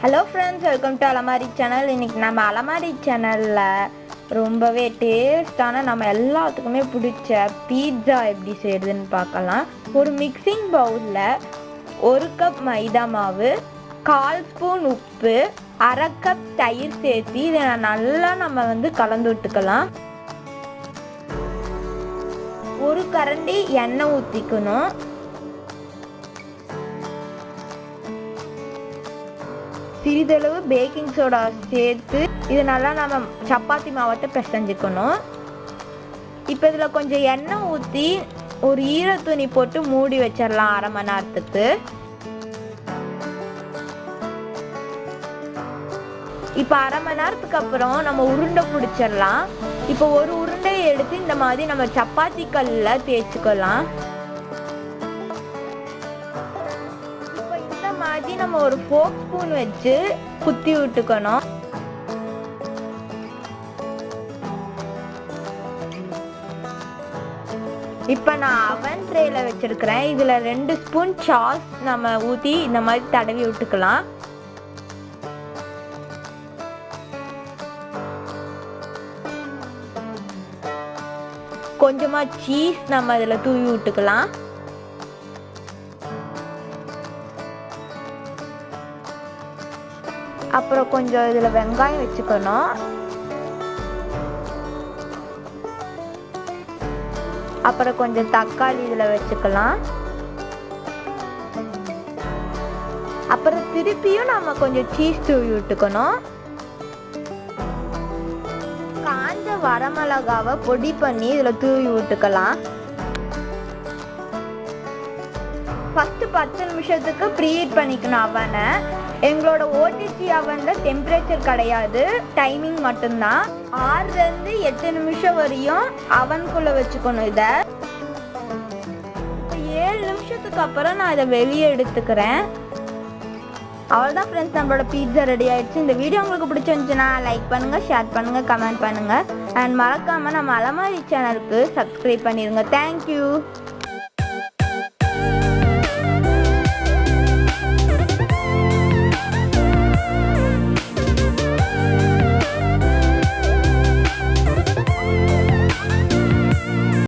Hello friends, welcome to Alamari channel. இன்னைக்கு நம்ம Alamari channelல ரொம்பவே டேஸ்டான நம்ம எல்லாத்துக்குமே பிடிச்ச பீட்சா எப்படி செய்யறதுன்னு பார்க்கலாம். ஒரு மிக்சிங் பவுல்ல 1 கப் மைதா மாவு, 1/4 ஸ்பூன் உப்பு, 1/2 கப் தயிர் சேர்த்து இதை நல்லா நம்ம கலந்து விட்டுக்கலாம். ஒரு கரண்டி எண்ணெய் ஊற்றிக்கணும். சிறிதளவு பேக்கிங் சோடா சேர்த்து இது நல்லா நம்ம சப்பாத்தி மாவட்ட பிசைஞ்சுக்கணும். இப்போ இதில் கொஞ்சம் எண்ணெய் ஊற்றி ஒரு ஈரத்துணி போட்டு மூடி வச்சிடலாம் 1/2 மணி நேரத்துக்கு. இப்போ 1/2 மணி நேரத்துக்கு அப்புறம் நம்ம உருண்டை பிடிச்சிடலாம். இப்போ ஒரு உருண்டையை எடுத்து இந்த மாதிரி நம்ம சப்பாத்தி கல்லில் தேய்ச்சிக்கலாம். மாதிரி நம்ம ஒரு ஃபோர்க் ஸ்பூன் வச்சு குத்தி விட்டுக்கணும். இப்போ நான் அவன் ட்ரேல வச்சிருக்கிறேன். இதுல 2 ஸ்பூன் சாஸ் நம்ம ஊத்தி இந்த மாதிரி தடவி விட்டுக்கலாம். கொஞ்சமா சீஸ் நம்ம இதுல தூவி விட்டுக்கலாம். அப்புறம் கொஞ்சம் இதில் வெங்காயம் வச்சுக்கணும். அப்புறம் கொஞ்சம் தக்காளி இதில் வச்சுக்கலாம். அப்புறம் திருப்பியும் நம்ம கொஞ்சம் சீஸ் தூவி விட்டுக்கணும். காஞ்ச வரமிளகாவை பொடி பண்ணி இதில் தூவி விட்டுக்கலாம். ஃபஸ்ட்டு 10 நிமிஷத்துக்கு ப்ரீஹீட் பண்ணிக்கணும் அவனை. எங்களோட ஓடிஜி அவனில் டெம்பரேச்சர் கிடையாது, டைமிங் மட்டும்தான். 6லேருந்து 8 நிமிஷம் வரையும் அவனுக்குள்ளே வச்சுக்கணும். இதை 7 நிமிஷத்துக்கு அப்புறம் நான் இதை வெளியே எடுத்துக்கிறேன். அவ்வளோதான் ஃப்ரெண்ட்ஸ், நம்மளோட பீட்சா ரெடி ஆகிடுச்சு. இந்த வீடியோ உங்களுக்கு பிடிச்சிருந்துச்சுன்னா லைக் பண்ணுங்கள், ஷேர் பண்ணுங்கள், கமெண்ட் பண்ணுங்கள். அண்ட் மறக்காமல் நம்ம அலமாரி சேனலுக்கு சப்ஸ்கிரைப் பண்ணிடுங்க. தேங்க்யூ.